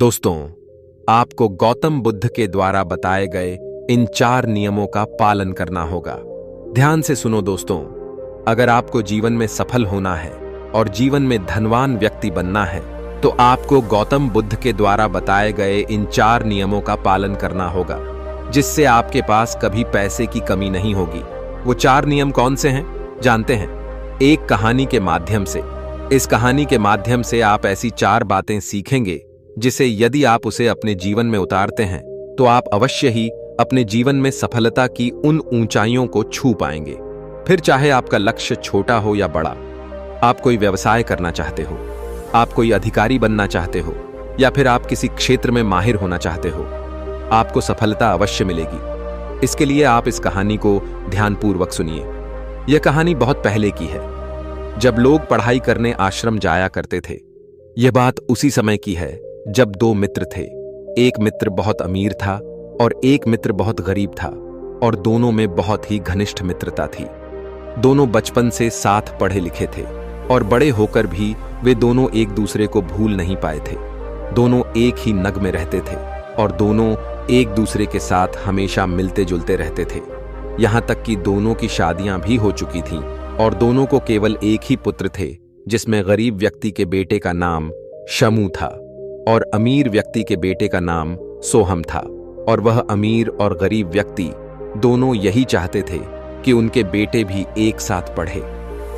दोस्तों, आपको गौतम बुद्ध के द्वारा बताए गए इन 4 नियमों का पालन करना होगा। ध्यान से सुनो दोस्तों, अगर आपको जीवन में सफल होना है और जीवन में धनवान व्यक्ति बनना है तो आपको गौतम बुद्ध के द्वारा बताए गए इन 4 नियमों का पालन करना होगा, जिससे आपके पास कभी पैसे की कमी नहीं होगी। वो 4 नियम कौन से हैं, जानते हैं? एक कहानी के माध्यम से। इस कहानी के माध्यम से आप ऐसी 4 बातें सीखेंगे जिसे यदि आप उसे अपने जीवन में उतारते हैं तो आप अवश्य ही अपने जीवन में सफलता की उन ऊंचाइयों को छू पाएंगे। फिर चाहे आपका लक्ष्य छोटा हो या बड़ा, आप कोई व्यवसाय करना चाहते हो, आप कोई अधिकारी बनना चाहते हो या फिर आप किसी क्षेत्र में माहिर होना चाहते हो, आपको सफलता अवश्य मिलेगी। इसके लिए आप इस कहानी को ध्यानपूर्वक सुनिए। यह कहानी बहुत पहले की है, जब लोग पढ़ाई करने आश्रम जाया करते थे। यह बात उसी समय की है जब 2 मित्र थे। एक मित्र बहुत अमीर था और एक मित्र बहुत गरीब था, और दोनों में बहुत ही घनिष्ठ मित्रता थी। दोनों बचपन से साथ पढ़े लिखे थे और बड़े होकर भी वे दोनों एक दूसरे को भूल नहीं पाए थे। दोनों एक ही नग में रहते थे और दोनों एक दूसरे के साथ हमेशा मिलते जुलते रहते थे। यहां तक कि दोनों की शादियां भी हो चुकी थीं और दोनों को केवल एक ही पुत्र थे, जिसमें गरीब व्यक्ति के बेटे का नाम शमू था और अमीर व्यक्ति के बेटे का नाम सोहम था। और वह अमीर और गरीब व्यक्ति दोनों यही चाहते थे कि उनके बेटे भी एक साथ पढ़े,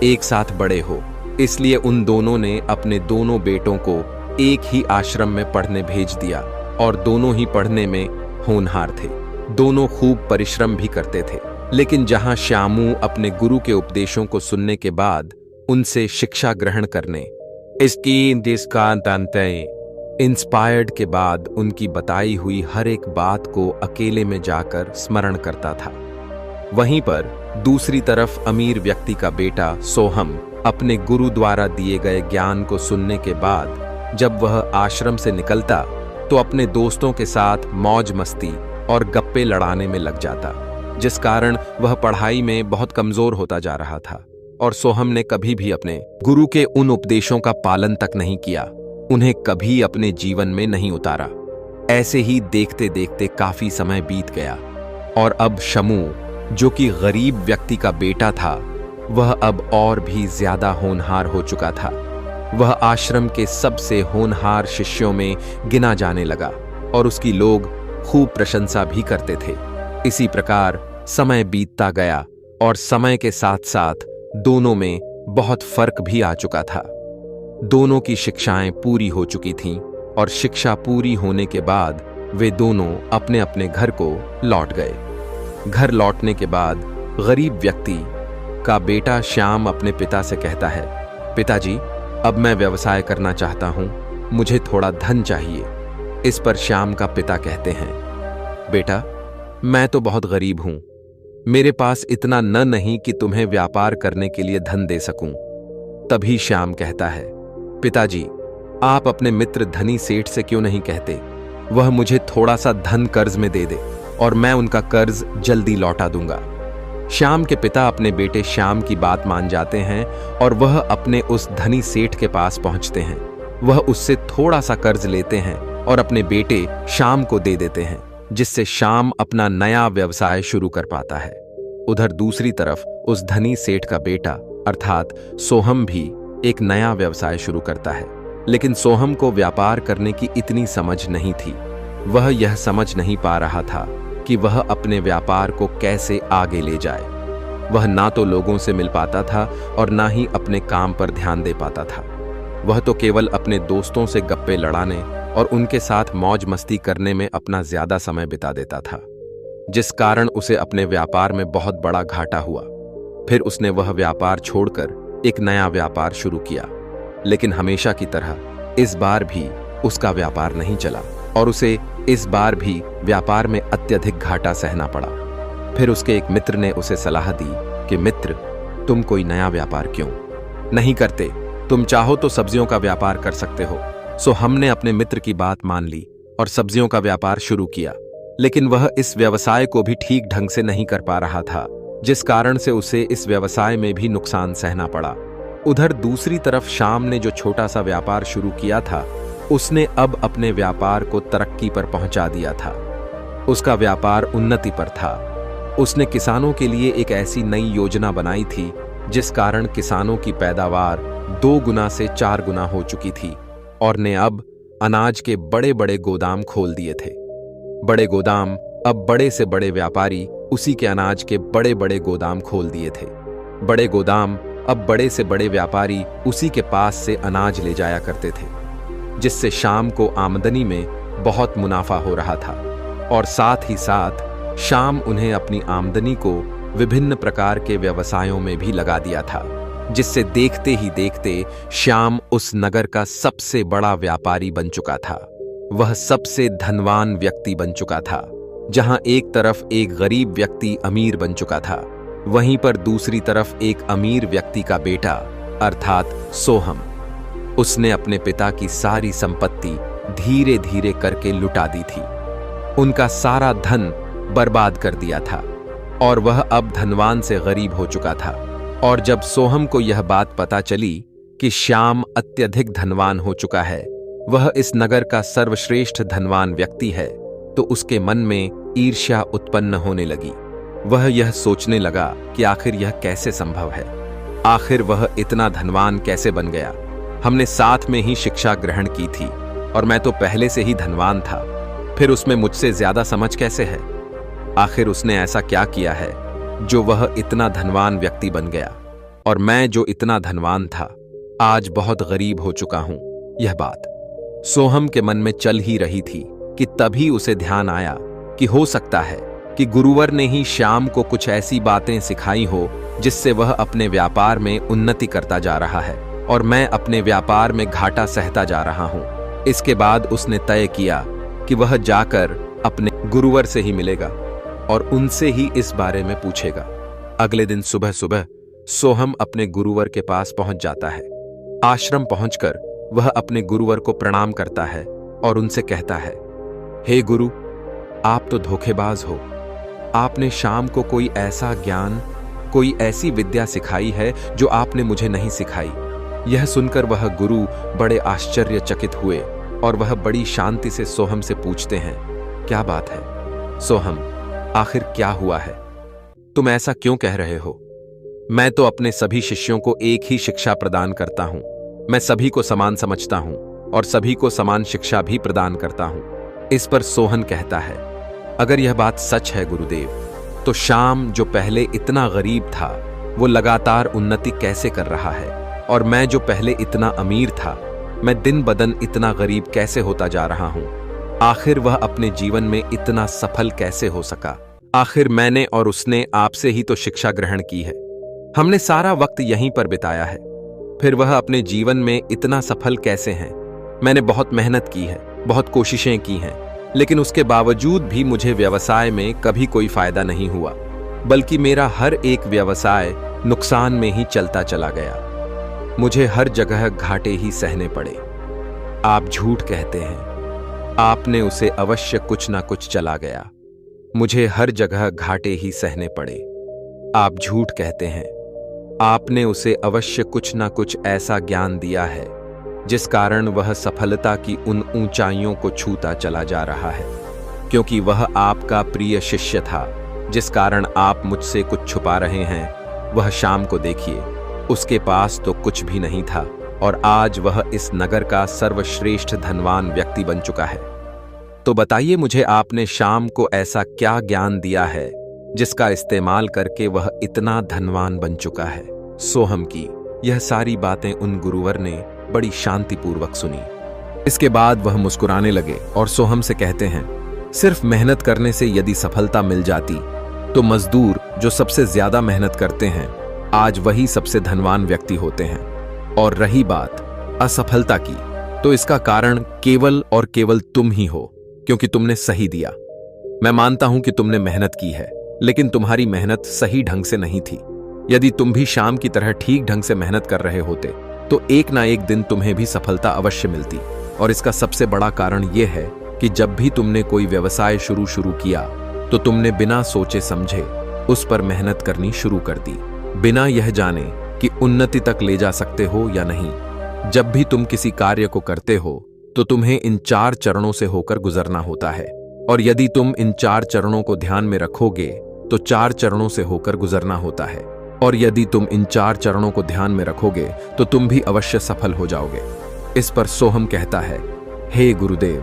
एक साथ बड़े हो। इसलिए उन दोनों ने अपने दोनों बेटों को एक ही आश्रम में पढ़ने भेज दिया और दोनों ही पढ़ने में होनहार थे। दोनों खूब परिश्रम भी करते थे। लेकिन जहां श्यामू अपने गुरु के उपदेशों को सुनने के बाद उनसे शिक्षा ग्रहण करने, इंस्पायर्ड के बाद उनकी बताई हुई हर एक बात को अकेले में जाकर स्मरण करता था, वहीं पर दूसरी तरफ अमीर व्यक्ति का बेटा सोहम अपने गुरु द्वारा दिए गए ज्ञान को सुनने के बाद जब वह आश्रम से निकलता तो अपने दोस्तों के साथ मौज मस्ती और गप्पे लड़ाने में लग जाता, जिस कारण वह पढ़ाई में बहुत कमजोर होता जा रहा था। और सोहम ने कभी भी अपने गुरु के उन उपदेशों का पालन तक नहीं किया, उन्हें कभी अपने जीवन में नहीं उतारा। ऐसे ही देखते देखते काफी समय बीत गया और अब शमू, जो कि गरीब व्यक्ति का बेटा था, वह अब और भी ज्यादा होनहार हो चुका था। वह आश्रम के सबसे होनहार शिष्यों में गिना जाने लगा और उसकी लोग खूब प्रशंसा भी करते थे। इसी प्रकार समय बीतता गया और समय के साथ साथ दोनों में बहुत फर्क भी आ चुका था। दोनों की शिक्षाएं पूरी हो चुकी थीं और शिक्षा पूरी होने के बाद वे दोनों अपने अपने घर को लौट गए। घर लौटने के बाद गरीब व्यक्ति का बेटा श्याम अपने पिता से कहता है, पिताजी, अब मैं व्यवसाय करना चाहता हूं, मुझे थोड़ा धन चाहिए। इस पर श्याम का पिता कहते हैं, बेटा, मैं तो बहुत गरीब हूं, मेरे पास इतना न नहीं कि तुम्हें व्यापार करने के लिए धन दे सकूं। तभी श्याम कहता है, पिताजी, आप अपने मित्र धनी सेठ से क्यों नहीं कहते, वह मुझे थोड़ा सा धन कर्ज में दे दे और मैं उनका कर्ज जल्दी लौटा दूंगा। श्याम के पिता अपने बेटे श्याम की बात मान जाते हैं और वह अपने उस धनी सेठ के पास पहुंचते हैं। वह उससे थोड़ा सा कर्ज लेते हैं और अपने बेटे श्याम को दे देते हैं, जिससे श्याम अपना नया व्यवसाय शुरू कर पाता है। उधर दूसरी तरफ उस धनी सेठ का बेटा अर्थात सोहम भी एक नया व्यवसाय शुरू करता है। लेकिन सोहम को व्यापार करने की इतनी समझ नहीं थी। वह यह समझ नहीं पा रहा था कि वह अपने व्यापार को कैसे आगे ले जाए। वह ना तो लोगों से मिल पाता था और ना ही अपने काम पर ध्यान दे पाता था। वह तो केवल अपने दोस्तों से गप्पे लड़ाने और उनके साथ मौज मस्ती करने में अपना ज्यादा समय बिता देता था, जिस कारण उसे अपने व्यापार में बहुत बड़ा घाटा हुआ। फिर उसने वह व्यापार छोड़कर एक नया व्यापार शुरू किया, लेकिन हमेशा की तरह इस बार भी उसका व्यापार नहीं चला और उसे इस बार भी व्यापार में अत्यधिक घाटा सहना पड़ा। फिर उसके एक मित्र ने उसे सलाह दी कि मित्र, तुम कोई नया व्यापार क्यों नहीं करते, तुम चाहो तो सब्जियों का व्यापार कर सकते हो। सो हमने अपने मित्र की बात मान ली और सब्जियों का व्यापार शुरू किया, लेकिन वह इस व्यवसाय को भी ठीक ढंग से नहीं कर पा रहा था, जिस कारण से उसे इस व्यवसाय में भी नुकसान सहना पड़ा। उधर दूसरी तरफ श्याम ने जो छोटा सा व्यापार शुरू किया था उसने अब अपने व्यापार को तरक्की पर पहुंचा दिया था। उसका व्यापार उन्नति पर था। उसने किसानों के लिए एक ऐसी नई योजना बनाई थी जिस कारण किसानों की पैदावार 2 गुना से 4 गुना हो चुकी थी और ने अब अनाज के बड़े बड़े गोदाम खोल दिए थे। बड़े गोदाम, अब बड़े से बड़े व्यापारी उसी के अनाज के बड़े बड़े गोदाम खोल दिए थे। बड़े गोदाम, अब बड़े से बड़े व्यापारी उसी के पास से अनाज ले जाया करते थे, जिससे शाम को आमदनी में बहुत मुनाफा हो रहा था और साथ ही साथ शाम उन्हें अपनी आमदनी को विभिन्न प्रकार के व्यवसायों में भी लगा दिया था, जिससे देखते ही देखते श्याम उस नगर का सबसे बड़ा व्यापारी बन चुका था। वह सबसे धनवान व्यक्ति बन चुका था। जहां एक तरफ एक गरीब व्यक्ति अमीर बन चुका था, वहीं पर दूसरी तरफ एक अमीर व्यक्ति का बेटा अर्थात सोहम, उसने अपने पिता की सारी संपत्ति धीरे धीरे करके लुटा दी थी। उनका सारा धन बर्बाद कर दिया था और वह अब धनवान से गरीब हो चुका था। और जब सोहम को यह बात पता चली कि श्याम अत्यधिक धनवान हो चुका है, वह इस नगर का सर्वश्रेष्ठ धनवान व्यक्ति है, तो उसके मन में ईर्ष्या उत्पन्न होने लगी। वह यह सोचने लगा कि आखिर यह कैसे संभव है, आखिर वह इतना धनवान कैसे बन गया। हमने साथ में ही शिक्षा ग्रहण की थी और मैं तो पहले से ही धनवान था, फिर उसमें मुझसे ज्यादा समझ कैसे है। आखिर उसने ऐसा क्या किया है जो वह इतना धनवान व्यक्ति बन गया और मैं जो इतना धनवान था आज बहुत गरीब हो चुका हूं। यह बात सोहम के मन में चल ही रही थी कि तभी उसे ध्यान आया कि हो सकता है कि गुरुवर ने ही श्याम को कुछ ऐसी बातें सिखाई हो जिससे वह अपने व्यापार में उन्नति करता जा रहा है और मैं अपने व्यापार में घाटा सहता जा रहा हूं। इसके बाद उसने तय किया कि वह जाकर अपने गुरुवर से ही मिलेगा और उनसे ही इस बारे में पूछेगा। अगले दिन सुबह सुबह सोहम अपने गुरुवर के पास पहुंच जाता है। आश्रम पहुंचकर वह अपने गुरुवर को प्रणाम करता है और उनसे कहता है, हे गुरु, आप तो धोखेबाज हो। आपने शाम को कोई ऐसा ज्ञान, कोई ऐसी विद्या सिखाई है जो आपने मुझे नहीं सिखाई। यह सुनकर वह गुरु बड़े आश्चर्यचकित हुए और वह बड़ी शांति से सोहम से पूछते हैं, क्या बात है सोहम, आखिर क्या हुआ है? तुम ऐसा क्यों कह रहे हो? मैं तो अपने सभी शिष्यों को एक ही शिक्षा प्रदान करता हूं। मैं सभी को समान समझता हूं और सभी को समान शिक्षा भी प्रदान करता हूं। इस पर सोहन कहता है, अगर यह बात सच है गुरुदेव, तो श्याम जो पहले इतना गरीब था वो लगातार उन्नति कैसे कर रहा है, और मैं जो पहले इतना अमीर था, मैं दिन बदन इतना गरीब कैसे होता जा रहा हूं। आखिर वह अपने जीवन में इतना सफल कैसे हो सका? आखिर मैंने और उसने आपसे ही तो शिक्षा ग्रहण की है। हमने सारा वक्त यहीं पर बिताया है, फिर वह अपने जीवन में इतना सफल कैसे हैं? मैंने बहुत मेहनत की है, बहुत कोशिशें की हैं, लेकिन उसके बावजूद भी मुझे व्यवसाय में कभी कोई फायदा नहीं हुआ, बल्कि मेरा हर एक व्यवसाय नुकसान में ही चलता चला गया। मुझे हर जगह घाटे ही सहने पड़े। आप झूठ कहते हैं, आपने उसे अवश्य कुछ ना कुछ चला गया। मुझे हर जगह घाटे ही सहने पड़े। आप झूठ कहते हैं, आपने उसे अवश्य कुछ ना कुछ ऐसा ज्ञान दिया है जिस कारण वह सफलता की उन ऊंचाइयों को छूता चला जा रहा है। क्योंकि वह आपका प्रिय शिष्य था, जिस कारण आप मुझसे कुछ छुपा रहे हैं। वह शाम को देखिए, उसके पास तो कुछ भी नहीं था और आज वह इस नगर का सर्वश्रेष्ठ धनवान व्यक्ति बन चुका है। तो बताइए मुझे, आपने शाम को ऐसा क्या ज्ञान दिया है जिसका इस्तेमाल करके वह इतना धनवान बन चुका है? सोहम की यह सारी बातें उन गुरुवर ने बड़ी शांतिपूर्वक सुनी। इसके बाद वह मुस्कुराने लगे और सोहम से कहते हैं, सिर्फ मेहनत करने से यदि सफलता मिल जाती तो मजदूर जो सबसे ज्यादा मेहनत करते हैं आज वही सबसे धनवान व्यक्ति होते हैं। और रही बात असफलता की, तो इसका कारण केवल और केवल तुम ही हो, क्योंकि तुमने सही दिया। मैं मानता हूं कि तुमने मेहनत की है, लेकिन तुम्हारी मेहनत सही ढंग से नहीं थी। यदि तुम भी शाम की तरह ठीक ढंग से मेहनत कर रहे होते तो एक ना एक दिन तुम्हें भी सफलता अवश्य मिलती। और इसका सबसे बड़ा कारण यह है कि जब भी तुमने कोई व्यवसाय शुरू किया तो तुमने बिना सोचे समझे उस पर मेहनत करनी शुरू कर दी, बिना यह जाने कि उन्नति तक ले जा सकते हो या नहीं। जब भी तुम किसी कार्य को करते हो तो तुम्हें इन 4 चरणों से होकर गुजरना होता है। और यदि तुम इन 4 चरणों को ध्यान में रखोगे तो 4 चरणों से होकर गुजरना होता है। और यदि तुम इन 4 चरणों को ध्यान में रखोगे तो तुम भी अवश्य सफल हो जाओगे। इस पर सोहम कहता है, हे गुरुदेव,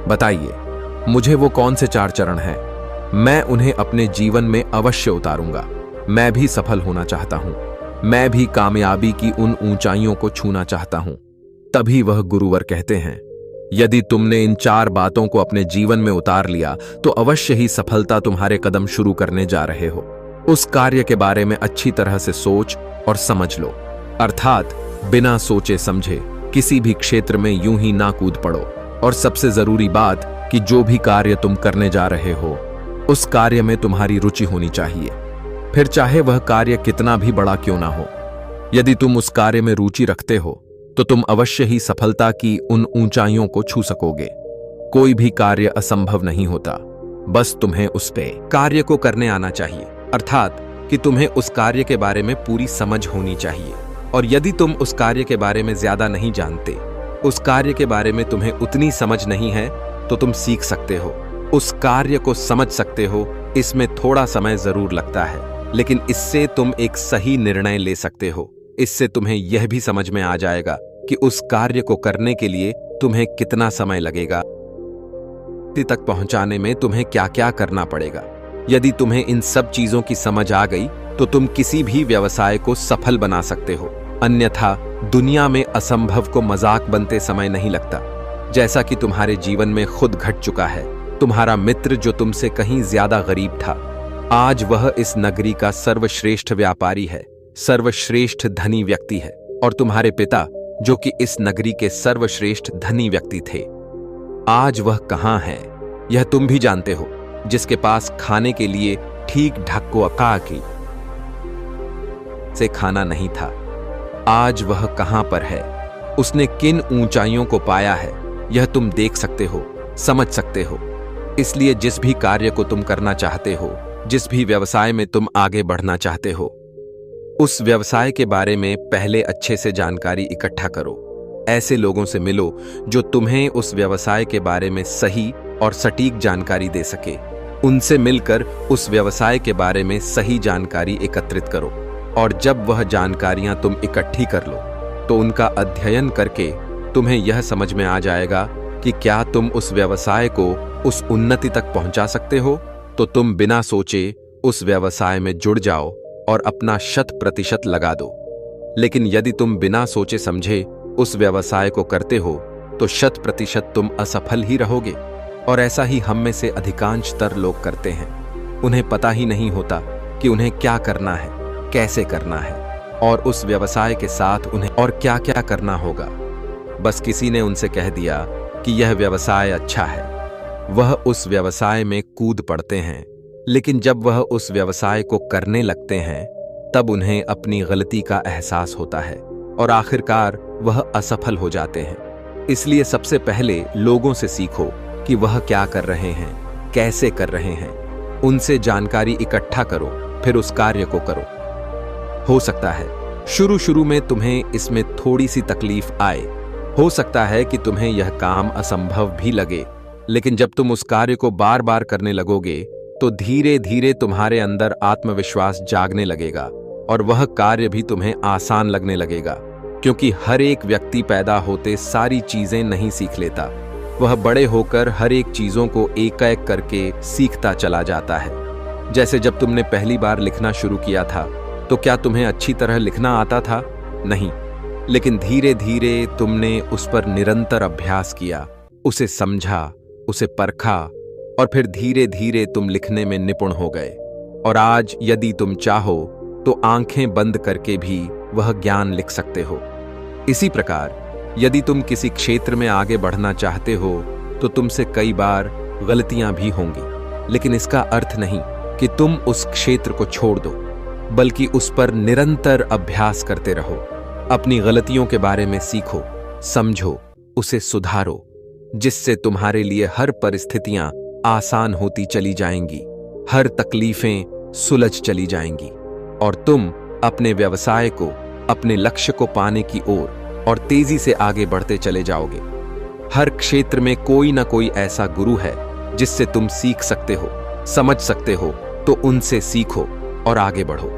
बताइए मुझे वो कौन से 4 चरण हैं? मैं उन्हें अपने जीवन में अवश्य उतारूंगा। मैं भी सफल होना चाहता हूं। मैं भी कामयाबी की उन ऊंचाइयों को छूना चाहता हूं। तभी वह गुरुवर कहते हैं, यदि तुमने इन 4 बातों को अपने जीवन में उतार लिया तो अवश्य ही सफलता तुम्हारे कदम शुरू करने जा रहे हो। उस कार्य के बारे में अच्छी तरह से सोच और समझ लो, अर्थात बिना सोचे समझे किसी भी क्षेत्र में यूं ही ना कूद पड़ो। और सबसे जरूरी बात कि जो भी कार्य तुम करने जा रहे हो उस कार्य में तुम्हारी रुचि होनी चाहिए, फिर चाहे वह कार्य कितना भी बड़ा क्यों ना हो। यदि तुम उस कार्य में रुचि रखते हो तो तुम अवश्य ही सफलता की उन ऊंचाइयों को छू सकोगे। कोई भी कार्य असंभव नहीं होता, बस तुम्हें उस पे कार्य को करने आना चाहिए, अर्थात कि तुम्हें उस कार्य के बारे में पूरी समझ होनी चाहिए। और यदि तुम उस कार्य के बारे में ज्यादा नहीं जानते, उस कार्य के बारे में तुम्हें उतनी समझ नहीं है, तो तुम सीख सकते हो, उस कार्य को समझ सकते हो। इसमें थोड़ा समय जरूर लगता है, लेकिन इससे तुम एक सही निर्णय ले सकते हो। इससे तुम्हें यह भी समझ में आ जाएगा कि उस कार्य को करने के लिए तुम्हें कितना समय लगेगा, तक पहुंचाने में तुम्हें क्या क्या करना पड़ेगा। यदि तुम्हें इन सब चीजों की समझ आ गई तो तुम किसी भी व्यवसाय को सफल बना सकते हो। अन्यथा दुनिया में असंभव को मजाक बनते समय नहीं लगता। जैसा कि तुम्हारे जीवन में खुद घट चुका है, तुम्हारा मित्र जो तुमसे कहीं ज्यादा गरीब था, आज वह इस नगरी का सर्वश्रेष्ठ व्यापारी है, सर्वश्रेष्ठ धनी व्यक्ति है। और तुम्हारे पिता जो कि इस नगरी के सर्वश्रेष्ठ धनी व्यक्ति थे, आज वह कहां है यह तुम भी जानते हो। जिसके पास खाने के लिए ठीक ढक को अका की से खाना नहीं था, आज वह कहां पर है, उसने किन ऊंचाइयों को पाया है, यह तुम देख सकते हो, समझ सकते हो। इसलिए जिस भी कार्य को तुम करना चाहते हो, जिस भी व्यवसाय में तुम आगे बढ़ना चाहते हो, उस व्यवसाय के बारे में पहले अच्छे से जानकारी इकट्ठा करो। ऐसे लोगों से मिलो जो तुम्हें उस व्यवसाय के बारे में सही और सटीक जानकारी दे सके। उनसे मिलकर उस व्यवसाय के बारे में सही जानकारी एकत्रित करो। और जब वह जानकारियां तुम इकट्ठी कर लो तो उनका अध्ययन करके तुम्हें यह समझ में आ जाएगा कि क्या तुम उस व्यवसाय को उस उन्नति तक पहुंचा सकते हो। तो तुम बिना सोचे उस व्यवसाय में जुड़ जाओ और अपना 100% लगा दो। लेकिन यदि तुम बिना सोचे समझे उस व्यवसाय को करते हो तो 100% तुम असफल ही रहोगे। और ऐसा ही हम में से अधिकांशतर लोग करते हैं। उन्हें पता ही नहीं होता कि उन्हें क्या करना है, कैसे करना है, और उस व्यवसाय के साथ उन्हें और क्या क्या करना होगा। बस किसी ने उनसे कह दिया कि यह व्यवसाय अच्छा है, वह उस व्यवसाय में कूद पड़ते हैं। लेकिन जब वह उस व्यवसाय को करने लगते हैं तब उन्हें अपनी गलती का एहसास होता है और आखिरकार वह असफल हो जाते हैं। इसलिए सबसे पहले लोगों से सीखो कि वह क्या कर रहे हैं, कैसे कर रहे हैं। उनसे जानकारी इकट्ठा करो, फिर उस कार्य को करो। हो सकता है शुरू शुरू में तुम्हें इसमें थोड़ी सी तकलीफ आए, हो सकता है कि तुम्हें यह काम असंभव भी लगे, लेकिन जब तुम उस कार्य को बार बार करने लगोगे तो धीरे धीरे तुम्हारे अंदर आत्मविश्वास जागने लगेगा और वह कार्य भी तुम्हें आसान लगने लगेगा। क्योंकि हर एक व्यक्ति पैदा होते सारी चीजें नहीं सीख लेता, वह बड़े होकर हर एक चीजों को एक एक करके सीखता चला जाता है। जैसे जब तुमने पहली बार लिखना शुरू किया था तो क्या तुम्हें अच्छी तरह लिखना आता था? नहीं, लेकिन धीरे धीरे तुमने उस पर निरंतर अभ्यास किया, उसे समझा, उसे परखा और फिर धीरे धीरे तुम लिखने में निपुण हो गए। और आज यदि तुम चाहो तो आंखें बंद करके भी वह ज्ञान लिख सकते हो। इसी प्रकार यदि तुम किसी क्षेत्र में आगे बढ़ना चाहते हो तो तुमसे कई बार गलतियां भी होंगी, लेकिन इसका अर्थ नहीं कि तुम उस क्षेत्र को छोड़ दो, बल्कि उस पर निरंतर अभ्यास करते रहो। अपनी गलतियों के बारे में सीखो, समझो, उसे सुधारो, जिससे तुम्हारे लिए हर परिस्थितियां आसान होती चली जाएंगी, हर तकलीफें सुलझ चली जाएंगी और तुम अपने व्यवसाय को, अपने लक्ष्य को पाने की ओर और तेजी से आगे बढ़ते चले जाओगे। हर क्षेत्र में कोई ना कोई ऐसा गुरु है जिससे तुम सीख सकते हो, समझ सकते हो, तो उनसे सीखो और आगे बढ़ो।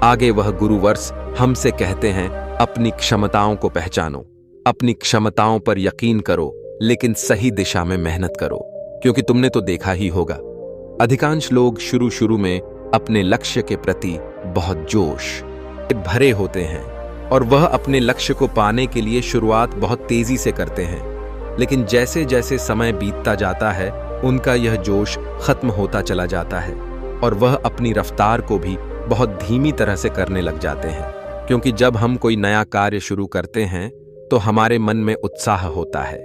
आगे वह गुरुवर्ष हमसे कहते हैं, अपनी क्षमताओं को पहचानो, अपनी क्षमताओं पर यकीन करो, लेकिन सही दिशा में मेहनत करो। क्योंकि तुमने तो देखा ही होगा, अधिकांश लोग शुरू में अपने लक्ष्य के प्रति बहुत जोश भरे होते हैं और वह अपने लक्ष्य को पाने के लिए शुरुआत बहुत तेजी से करते हैं। लेकिन जैसे जैसे समय बीतता जाता है, उनका यह जोश खत्म होता चला जाता है और वह अपनी रफ्तार को भी बहुत धीमी तरह से करने लग जाते हैं। क्योंकि जब हम कोई नया कार्य शुरू करते हैं तो हमारे मन में उत्साह होता है,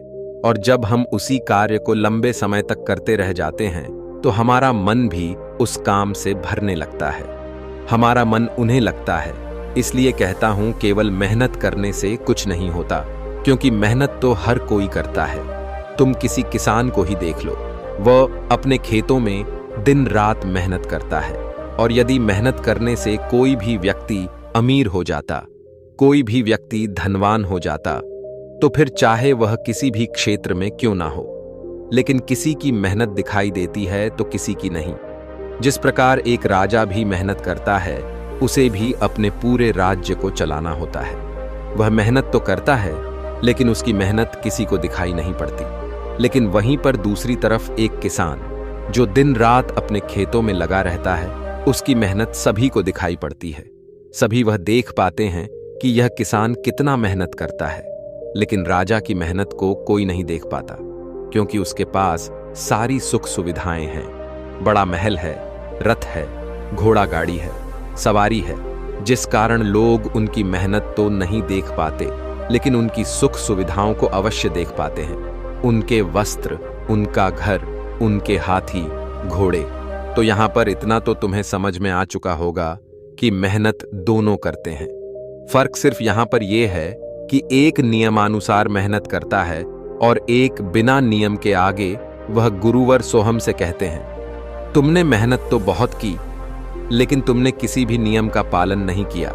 और जब हम उसी कार्य को लंबे समय तक करते रह जाते हैं तो हमारा मन भी उस काम से भरने लगता है, हमारा मन उन्हें लगता है। इसलिए कहता हूं, केवल मेहनत करने से कुछ नहीं होता, क्योंकि मेहनत तो हर कोई करता है। तुम किसी किसान को ही देख लो, वह अपने खेतों में दिन रात मेहनत करता है, और यदि मेहनत करने से कोई भी व्यक्ति अमीर हो जाता, कोई भी व्यक्ति धनवान हो जाता, तो फिर चाहे वह किसी भी क्षेत्र में क्यों ना हो, लेकिन किसी की मेहनत दिखाई देती है तो किसी की नहीं। जिस प्रकार एक राजा भी मेहनत करता है, उसे भी अपने पूरे राज्य को चलाना होता है। वह मेहनत तो करता है, लेकिन उसकी मेहनत किसी को दिखाई नहीं पड़ती। लेकिन वहीं पर दूसरी तरफ एक किसान जो दिन रात अपने खेतों में लगा रहता है, उसकी मेहनत सभी को दिखाई पड़ती है। सभी वह देख पाते हैं कि यह किसान कितना मेहनत करता है, लेकिन राजा की मेहनत को कोई नहीं देख पाता, क्योंकि उसके पास सारी सुख सुविधाएं हैं। बड़ा महल है, रथ है, घोड़ा गाड़ी है, सवारी है, जिस कारण लोग उनकी मेहनत तो नहीं देख पाते, लेकिन उनकी सुख सुविधाओं को अवश्य देख पाते हैं। उनके वस्त्र, उनका घर, उनके हाथी, घोड़े। तो यहां पर इतना तो तुम्हें समझ में आ चुका होगा कि मेहनत दोनों करते हैं। फर्क सिर्फ यहां पर यह है कि एक नियमानुसार मेहनत करता है और एक बिना नियम के। आगे वह गुरुवर सोहम से कहते हैं, तुमने मेहनत तो बहुत की, लेकिन तुमने किसी भी नियम का पालन नहीं किया।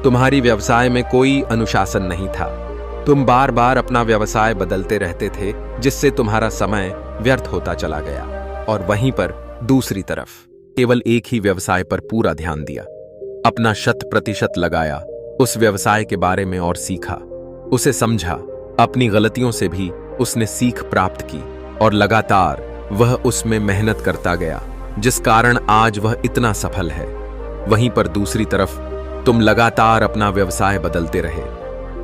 तुम्हारी व्यवसाय में कोई अनुशासन नहीं था। तुम बार बार अपना व्यवसाय बदलते रहते थे, जिससे तुम्हारा समय व्यर्थ होता चला गया। और वहीं पर दूसरी तरफ केवल एक ही व्यवसाय पर पूरा ध्यान दिया, अपना 100% लगाया, उस व्यवसाय के बारे में और सीखा, उसे समझा, अपनी गलतियों से भी उसने सीख प्राप्त की और लगातार वह उसमें मेहनत करता गया, जिस कारण आज वह इतना सफल है। वहीं पर दूसरी तरफ तुम लगातार अपना व्यवसाय बदलते रहे,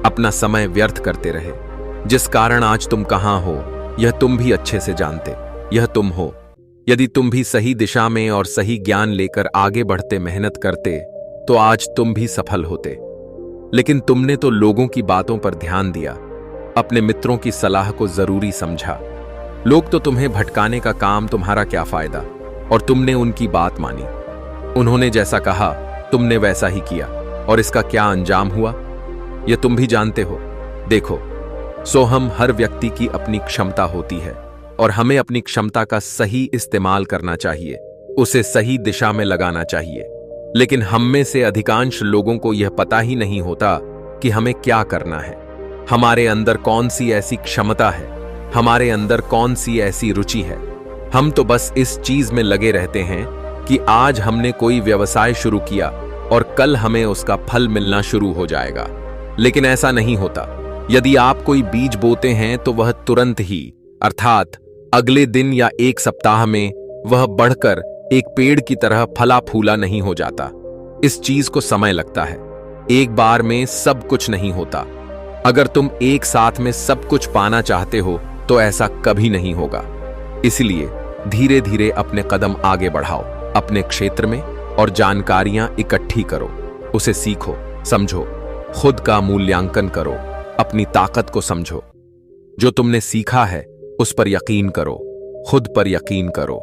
अपना समय व्यर्थ करते रहे, जिस कारण आज तुम कहां हो यह तुम भी अच्छे से जानते। यह तुम हो। यदि तुम भी सही दिशा में और सही ज्ञान लेकर आगे बढ़ते, मेहनत करते, तो आज तुम भी सफल होते। लेकिन तुमने तो लोगों की बातों पर ध्यान दिया, अपने मित्रों की सलाह को जरूरी समझा। लोग तो तुम्हें भटकाने का काम, तुम्हारा क्या फायदा, और तुमने उनकी बात मानी। उन्होंने जैसा कहा तुमने वैसा ही किया, और इसका क्या अंजाम हुआ यह तुम भी जानते हो। देखो सोहम, हर व्यक्ति की अपनी क्षमता होती है और हमें अपनी क्षमता का सही इस्तेमाल करना चाहिए, उसे सही दिशा में लगाना चाहिए। लेकिन हम में से अधिकांश लोगों को यह पता ही नहीं होता कि हमें क्या करना है, हमारे अंदर कौन सी ऐसी क्षमता है, हमारे अंदर कौन सी ऐसी रुचि है। हम तो बस इस चीज में लगे रहते हैं कि आज हमने कोई व्यवसाय शुरू किया और कल हमें उसका फल मिलना शुरू हो जाएगा। लेकिन ऐसा नहीं होता। यदि आप कोई बीज बोते हैं तो वह तुरंत ही, अर्थात अगले दिन या एक सप्ताह में वह बढ़कर एक पेड़ की तरह फला फूला नहीं हो जाता। इस चीज को समय लगता है। एक बार में सब कुछ नहीं होता। अगर तुम एक साथ में सब कुछ पाना चाहते हो तो ऐसा कभी नहीं होगा। इसलिए धीरे धीरे अपने कदम आगे बढ़ाओ अपने क्षेत्र में और जानकारियां इकट्ठी करो, उसे सीखो, समझो, खुद का मूल्यांकन करो, अपनी ताकत को समझो। जो तुमने सीखा है उस पर यकीन करो, खुद पर यकीन करो।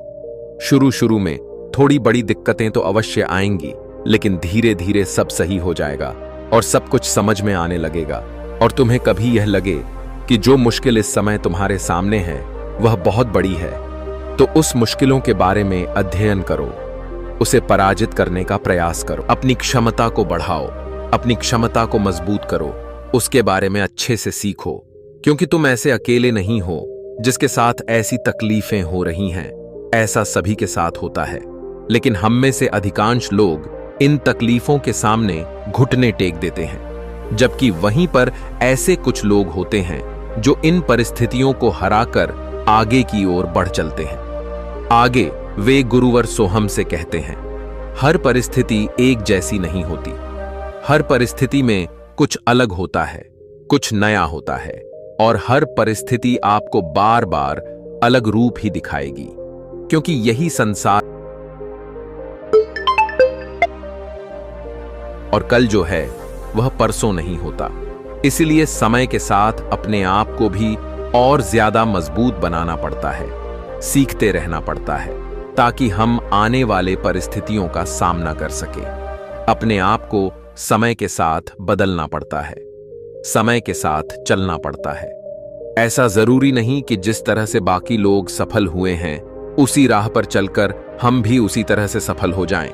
शुरू में थोड़ी बड़ी दिक्कतें तो अवश्य आएंगी, लेकिन धीरे धीरे सब सही हो जाएगा और सब कुछ समझ में आने लगेगा। और तुम्हें कभी यह लगे कि जो मुश्किल इस समय तुम्हारे सामने है वह बहुत बड़ी है, तो उस मुश्किलों के बारे में अध्ययन करो, उसे पराजित करने का प्रयास करो, अपनी क्षमता को बढ़ाओ, अपनी क्षमता को मजबूत करो, उसके बारे में अच्छे से सीखो, क्योंकि तुम ऐसे अकेले नहीं हो जिसके साथ ऐसी तकलीफें हो रही हैं। ऐसा सभी के साथ होता है, लेकिन हम में से अधिकांश लोग इन तकलीफों के सामने घुटने टेक देते हैं, जबकि वहीं पर ऐसे कुछ लोग होते हैं जो इन परिस्थितियों को हराकर आगे की ओर बढ़ चलते हैं। आगे वे गुरुवर सोहम से कहते हैं, हर परिस्थिति एक जैसी नहीं होती। हर परिस्थिति में कुछ अलग होता है, कुछ नया होता है, और हर परिस्थिति आपको बार बार अलग रूप ही दिखाएगी, क्योंकि यही संसार और कल जो है वह परसों नहीं होता। इसलिए समय के साथ अपने आप को भी और ज्यादा मजबूत बनाना पड़ता है, सीखते रहना पड़ता है, ताकि हम आने वाले परिस्थितियों का सामना कर सके। अपने आप को समय के साथ बदलना पड़ता है, समय के साथ चलना पड़ता है। ऐसा जरूरी नहीं कि जिस तरह से बाकी लोग सफल हुए हैं उसी राह पर चलकर हम भी उसी तरह से सफल हो जाएं।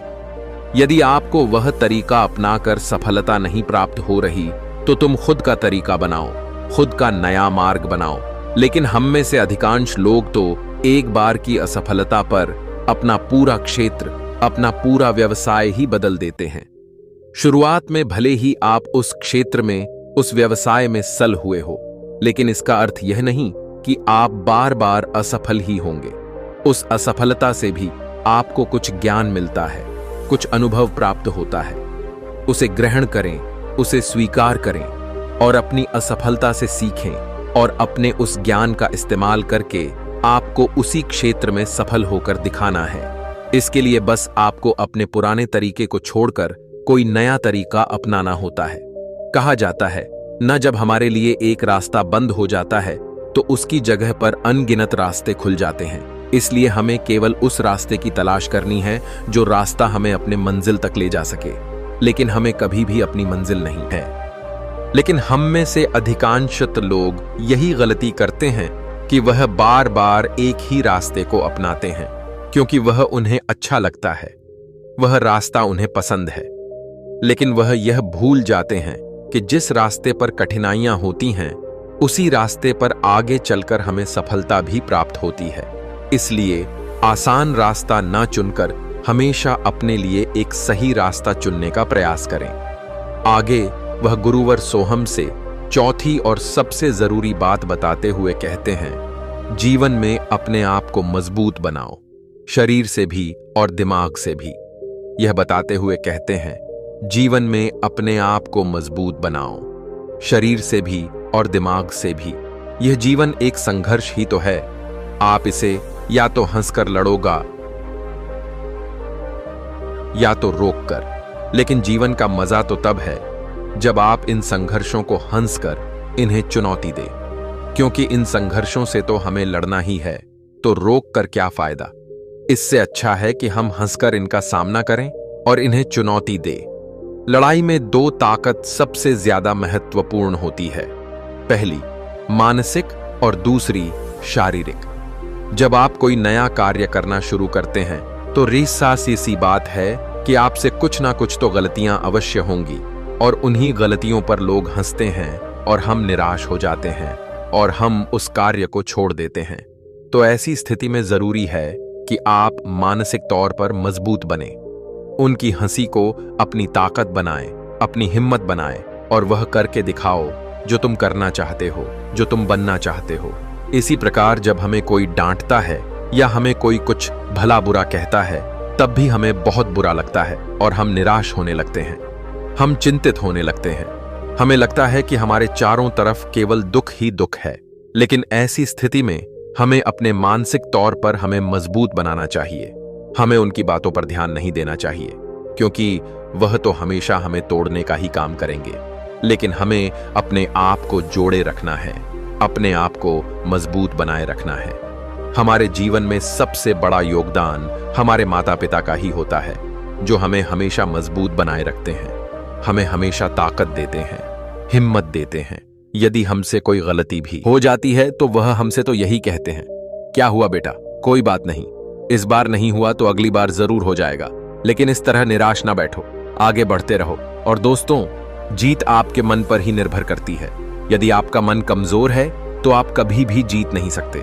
यदि आपको वह तरीका अपनाकर सफलता नहीं प्राप्त हो रही तो तुम खुद का तरीका बनाओ, खुद का नया मार्ग बनाओ। लेकिन हम में से अधिकांश लोग तो एक बार की असफलता पर अपना पूरा क्षेत्र, अपना पूरा व्यवसाय ही बदल देते हैं। शुरुआत में भले ही आप उस क्षेत्र में, उस व्यवसाय में सल हुए हो, लेकिन इसका अर्थ यह नहीं कि आप बार बार असफल ही होंगे। उस असफलता से भी आपको कुछ ज्ञान मिलता है, कुछ अनुभव प्राप्त होता है। उसे ग्रहण करें, उसे स्वीकार करें और अपनी असफलता से सीखें, और अपने उस ज्ञान का इस्तेमाल करके आपको उसी क्षेत्र में सफल होकर दिखाना है। इसके लिए बस आपको अपने पुराने तरीके को छोड़कर कोई नया तरीका अपनाना होता है। कहा जाता है, न जब हमारे लिए एक रास्ता बंद हो जाता है तो उसकी जगह पर अनगिनत रास्ते खुल जाते हैं। इसलिए हमें केवल उस रास्ते की तलाश करनी है जो रास्ता हमें अपने मंजिल तक ले जा सके, लेकिन हमें कभी भी अपनी मंजिल नहीं है। लेकिन हम में से अधिकांशत लोग यही गलती करते हैं कि वह बार बार एक ही रास्ते को अपनाते हैं, क्योंकि वह उन्हें अच्छा लगता है, वह रास्ता उन्हें पसंद है। लेकिन वह यह भूल जाते हैं कि जिस रास्ते पर कठिनाइयां होती हैं उसी रास्ते पर आगे चलकर हमें सफलता भी प्राप्त होती है। इसलिए आसान रास्ता ना चुनकर हमेशा अपने लिए एक सही रास्ता चुनने का प्रयास करें। आगे वह गुरुवर सोहम से चौथी और सबसे जरूरी बात बताते हुए कहते हैं, जीवन में अपने आप को मजबूत बनाओ, शरीर से भी और दिमाग से भी। यह बताते हुए कहते हैं, जीवन में अपने आप को मजबूत बनाओ, शरीर से भी और दिमाग से भी। यह जीवन एक संघर्ष ही तो है। आप इसे या तो हंसकर लड़ोगा या तो रोककर। लेकिन जीवन का मजा तो तब है जब आप इन संघर्षों को हंसकर इन्हें चुनौती दें, क्योंकि इन संघर्षों से तो हमें लड़ना ही है, तो रोक कर क्या फायदा। इससे अच्छा है कि हम हंसकर इनका सामना करें और इन्हें चुनौती दें। लड़ाई में दो ताकत सबसे ज्यादा महत्वपूर्ण होती है, पहली मानसिक और दूसरी शारीरिक। जब आप कोई नया कार्य करना शुरू करते हैं तो रीसासी सी बात है कि आपसे कुछ ना कुछ तो गलतियां अवश्य होंगी, और उन्हीं गलतियों पर लोग हंसते हैं और हम निराश हो जाते हैं और हम उस कार्य को छोड़ देते हैं। तो ऐसी स्थिति में जरूरी है कि आप मानसिक तौर पर मजबूत बने, उनकी हंसी को अपनी ताकत बनाएं, अपनी हिम्मत बनाएं, और वह करके दिखाओ जो तुम करना चाहते हो, जो तुम बनना चाहते हो। इसी प्रकार जब हमें कोई डांटता है या हमें कोई कुछ भला बुरा कहता है, तब भी हमें बहुत बुरा लगता है और हम निराश होने लगते हैं, हम चिंतित होने लगते हैं। हमें लगता है कि हमारे चारों तरफ केवल दुख ही दुख है। लेकिन ऐसी स्थिति में हमें अपने मानसिक तौर पर हमें मजबूत बनाना चाहिए। हमें उनकी बातों पर ध्यान नहीं देना चाहिए, क्योंकि वह तो हमेशा हमें तोड़ने का ही काम करेंगे। लेकिन हमें अपने आप को जोड़े रखना है, अपने आप को मजबूत बनाए रखना है। हमारे जीवन में सबसे बड़ा योगदान हमारे माता पिता का ही होता है, जो हमें हमेशा मजबूत बनाए रखते हैं, हमें हमेशा ताकत देते हैं, हिम्मत देते हैं। यदि हमसे कोई गलती भी हो जाती है तो वह हमसे तो यही कहते हैं, क्या हुआ बेटा, कोई बात नहीं, इस बार नहीं हुआ तो अगली बार जरूर हो जाएगा। लेकिन इस तरह निराश ना बैठो, आगे बढ़ते रहो। और दोस्तों, जीत आपके मन पर ही निर्भर करती है। यदि आपका मन कमजोर है तो आप कभी भी जीत नहीं सकते,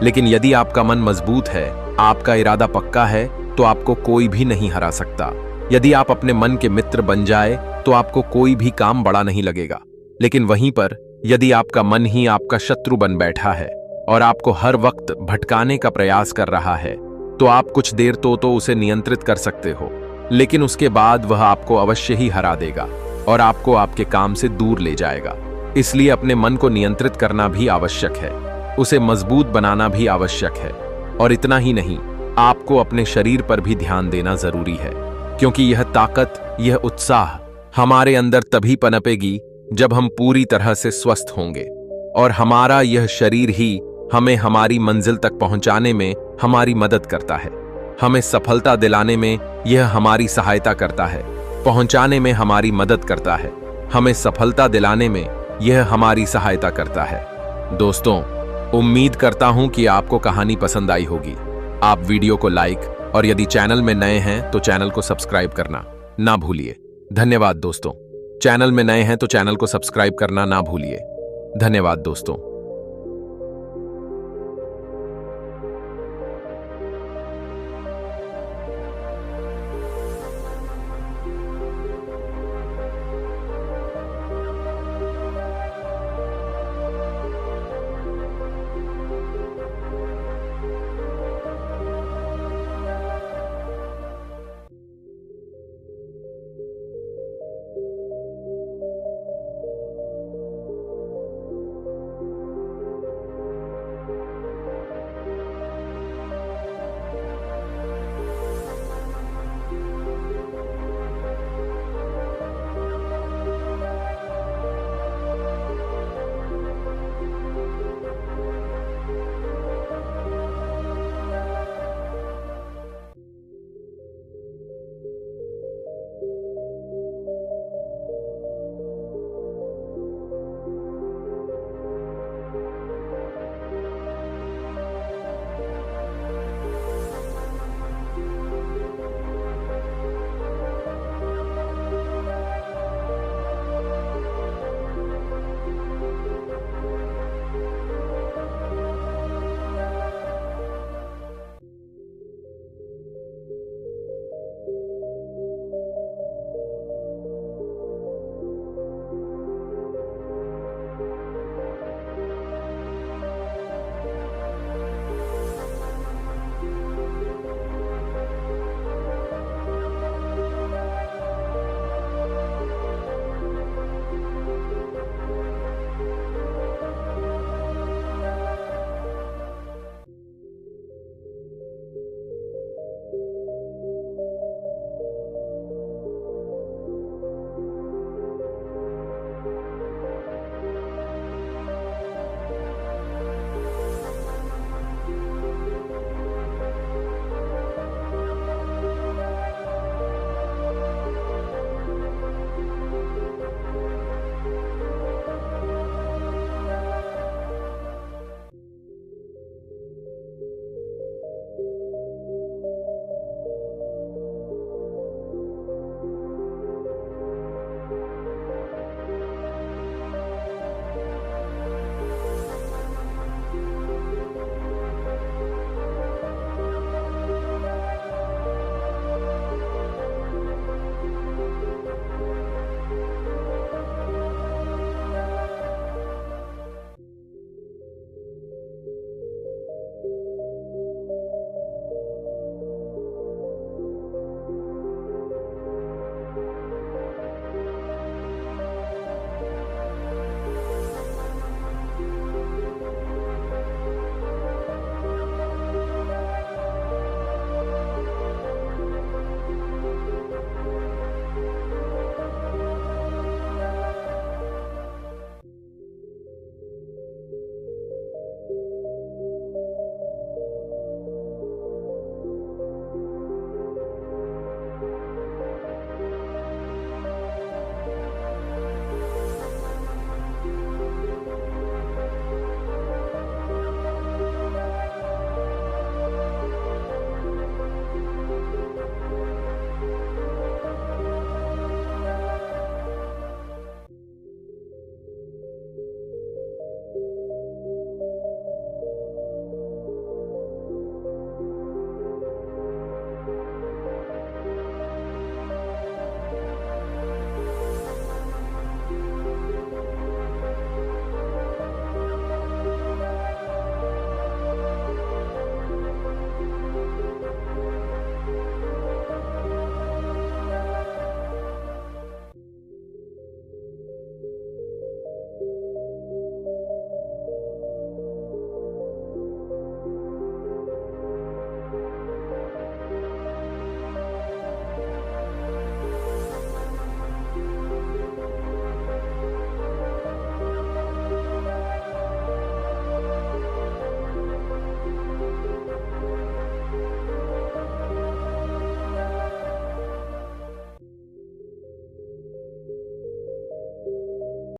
लेकिन यदि आपका मन मजबूत है, आपका इरादा पक्का है, तो आपको कोई भी नहीं हरा सकता। यदि आप अपने मन के मित्र बन जाए तो आपको कोई भी काम बड़ा नहीं लगेगा। लेकिन वहीं पर यदि आपका मन ही आपका शत्रु बन बैठा है और आपको हर वक्त भटकाने का प्रयास कर रहा है, तो आप कुछ देर तो उसे नियंत्रित कर सकते हो, लेकिन उसके बाद वह आपको अवश्य ही हरा देगा और आपको आपके काम से दूर ले जाएगा। इसलिए अपने मन को नियंत्रित करना भी आवश्यक है, उसे मजबूत बनाना भी आवश्यक है, और इतना ही नहीं, आपको अपने शरीर पर भी ध्यान देना जरूरी है, क्योंकि यह ताकत, यह उत्साह हमारे अंदर तभी पनपेगी जब हम पूरी तरह से स्वस्थ होंगे, और हमारा यह शरीर ही हमें हमारी मंजिल तक पहुंचाने में हमारी मदद करता है, हमें सफलता दिलाने में यह हमारी सहायता करता है, पहुंचाने में हमारी मदद करता है, हमें सफलता दिलाने में यह हमारी सहायता करता है। दोस्तों, उम्मीद करता हूं कि आपको कहानी पसंद आई होगी। आप वीडियो को लाइक और यदि चैनल में नए हैं तो चैनल को सब्सक्राइब करना ना भूलिए। धन्यवाद दोस्तों। चैनल में नए हैं तो चैनल को सब्सक्राइब करना ना भूलिए। धन्यवाद दोस्तों।